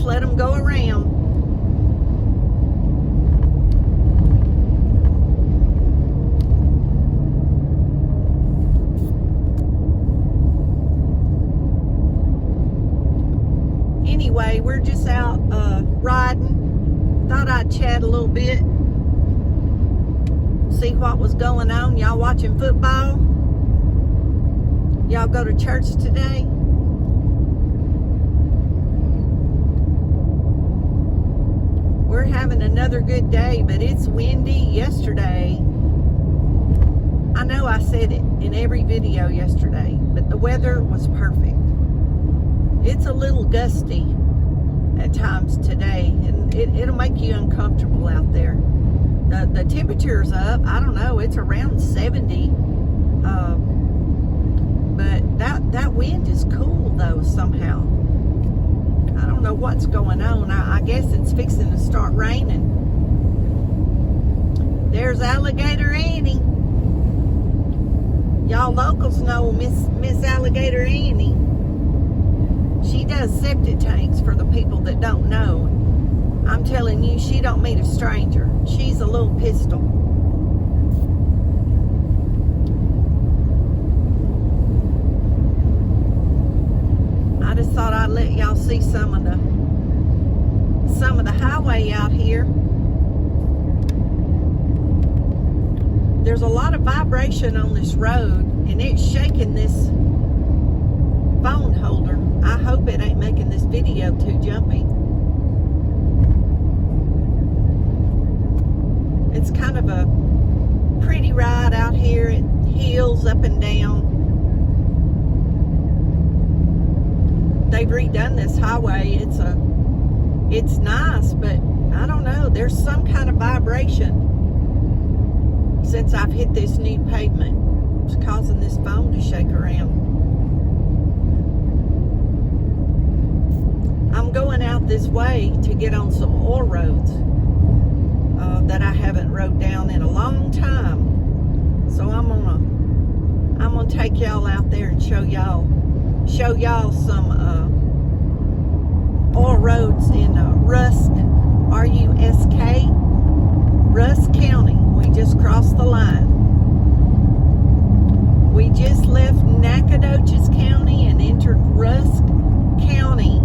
just let them go around. Anyway, we're just out riding. Thought I'd chat a little bit, see what was going on. Y'all watching football? Y'all go to church today? We're having another good day, but it's windy. Yesterday, I know I said it in every video yesterday, but the weather was perfect. It's a little gusty at times today, and it'll make you uncomfortable out there. The temperature's up. I don't know. It's around 70. But that wind is cool, though, somehow. I don't know what's going on. I guess it's fixing to start raining. There's Alligator Annie. Y'all locals know Miss Alligator Annie. She does septic tanks for the people that don't know. I'm telling you, she don't meet a stranger. She's a little pistol. I just thought I'd let y'all see some of the highway out here. There's a lot of vibration on this road, and it's shaking this phone holder. I hope it ain't making this video too jumpy. It's kind of a pretty ride out here. It hills up and down. They've redone this highway. It's nice, but I don't know. There's some kind of vibration since I've hit this new pavement. It's causing this phone to shake around. I'm going out this way to get on some oil roads that I haven't rode down in a long time. So I'm gonna take y'all out there and show y'all some oil roads in Rusk, R-U-S-K, Rusk County. We just crossed the line. We just left Nacogdoches County and entered Rusk County.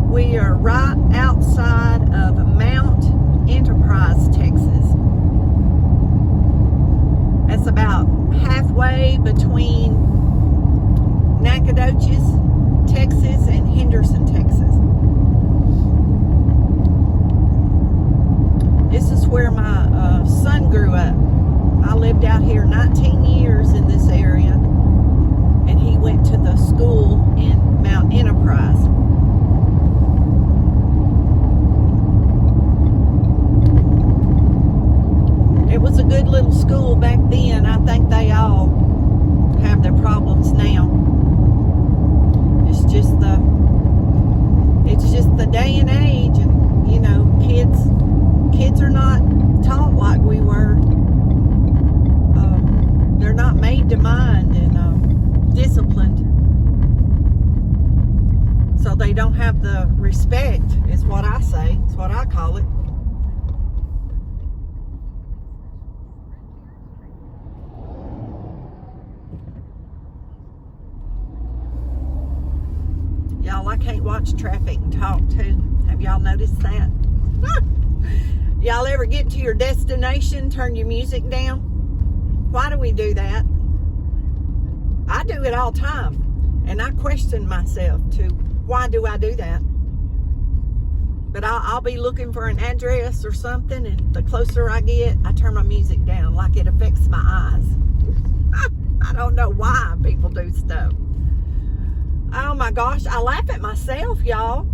We are right outside of Mount Enterprise, Texas. That's about halfway between Nacogdoches, Texas, and Henderson, Texas. This is where my son grew up. I lived out here 19 years in this area, and he went to the school in Mount Enterprise. It was a good little school back then. I think they all have their problems now. It's just the day and age, and you know, kids are not taught like we were. They're not made to mind and disciplined, so they don't have the respect. Is what I say. It's what I call it. Y'all, I can't watch traffic and talk too. Have y'all noticed that? Y'all ever get to your destination, turn your music down? Why do we do that? I do it all the time. And I question myself too. Why do I do that? But I'll be looking for an address or something, and the closer I get, I turn my music down like it affects my eyes. I don't know why people do stuff. Oh my gosh, I laugh at myself, y'all.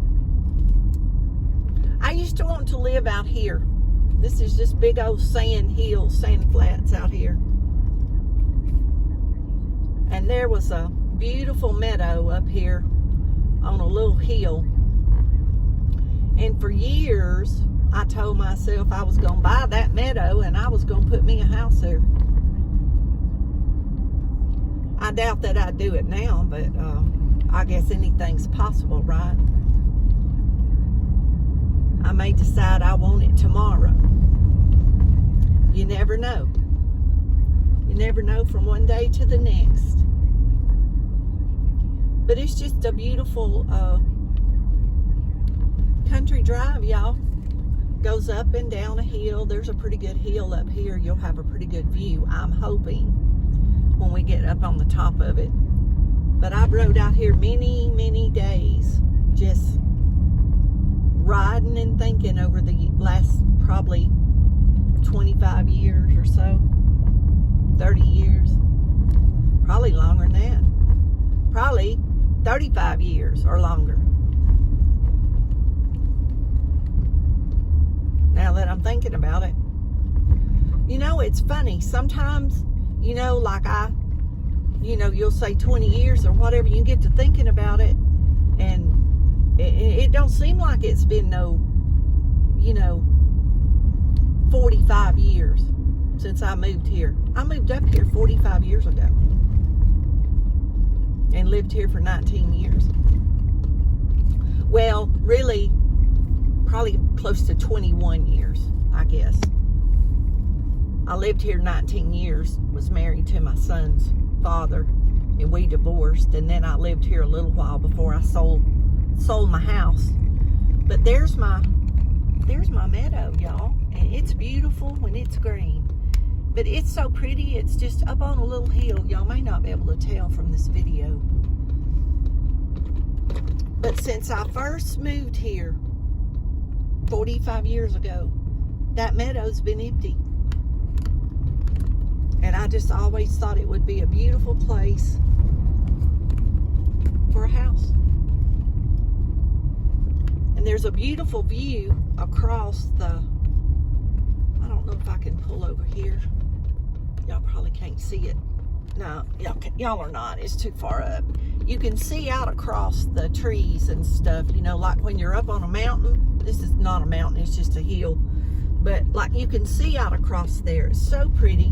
I used to want to live out here. This is just big old sand hills, sand flats out here. And there was a beautiful meadow up here on a little hill. And for years, I told myself I was going to buy that meadow and I was going to put me a house there. I doubt that I'd do it now, but I guess anything's possible, right? I may decide I want it tomorrow. You never know. You never know from one day to the next. But it's just a beautiful country drive, y'all. Goes up and down a hill. There's a pretty good hill up here. You'll have a pretty good view, I'm hoping, when we get up on the top of it. But I've rode out here many, many days, just riding and thinking over the last probably 25 years or so, 30 years, probably longer than that, probably 35 years or longer. Now that I'm thinking about it, you know, it's funny. Sometimes, you know, like you'll say 20 years or whatever, you get to thinking about it, and it don't seem like it's been 45 years since I moved here. I moved up here 45 years ago and lived here for 19 years. Well, really, probably close to 21 years, I guess. I lived here 19 years, was married to my son's father, and we divorced, and then I lived here a little while before I sold my house. But there's my meadow, y'all, and it's beautiful when it's green. But it's so pretty. It's just up on a little hill. Y'all may not be able to tell from this video. But since I first moved here 45 years ago, that meadow's been empty. And I just always thought it would be a beautiful place for a house. And there's a beautiful view across the, I don't know if I can pull over here. Y'all probably can't see it. No, y'all are not. It's too far up. You can see out across the trees and stuff, you know, like when you're up on a mountain. This is not a mountain, it's just a hill. But like you can see out across there. It's so pretty.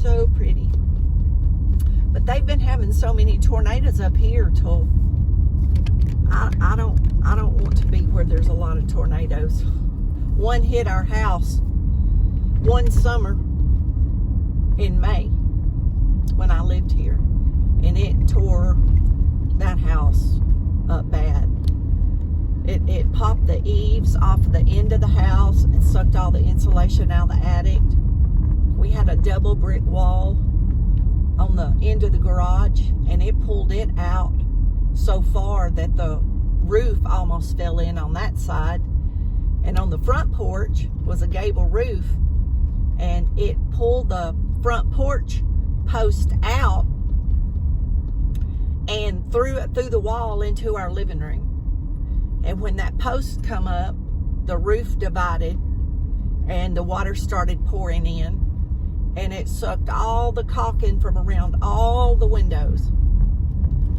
So pretty. But they've been having so many tornadoes up here till I don't want to be where there's a lot of tornadoes. One hit our house one summer in May when I lived here, and it tore that house up bad. It popped the eaves off the end of the house and sucked all the insulation out of the attic. We had a double brick wall on the end of the garage, and it pulled it out so far that the roof almost fell in on that side. And on the front porch was a gable roof, and it pulled the front porch post out and threw it through the wall into our living room. And when that post come up, the roof divided and the water started pouring in, and it sucked all the caulking from around all the windows,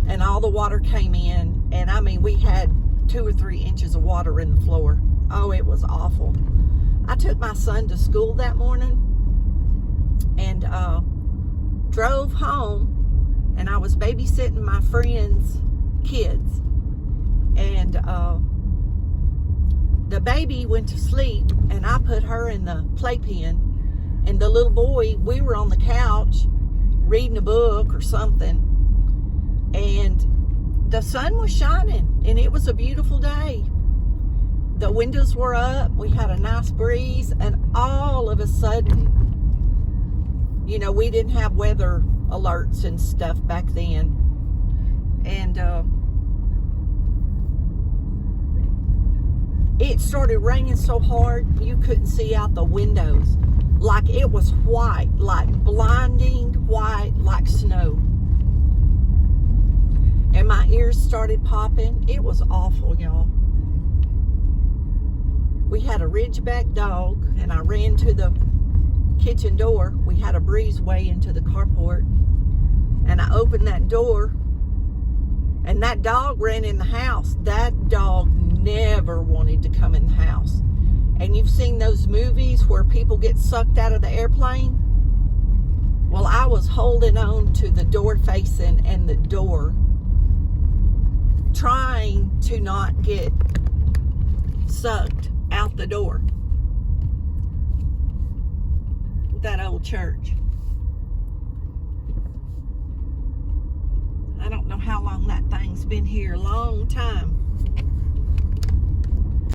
and all the water came in. And I mean, we had 2 or 3 inches of water in the floor. Oh, it was awful. I took my son to school that morning and drove home, and I was babysitting my friend's kids, and the baby went to sleep, and I put her in the playpen, and the little boy, we were on the couch reading a book or something, and the sun was shining, and it was a beautiful day. The windows were up, we had a nice breeze, and all of a sudden, you know, we didn't have weather alerts and stuff back then, and it started raining so hard you couldn't see out the windows. Like it was white, like blinding white, like snow. And my ears started popping. It was awful, y'all. We had a Ridgeback dog, and I ran to the kitchen door. We had a breezeway into the carport, and I opened that door, and that dog ran in the house. That dog never wanted to come in the house. And you've seen those movies where people get sucked out of the airplane? Well, I I was holding on to the door facing and the door, trying to not get sucked out the door. That old church. I don't know how long that thing's been here. Long time.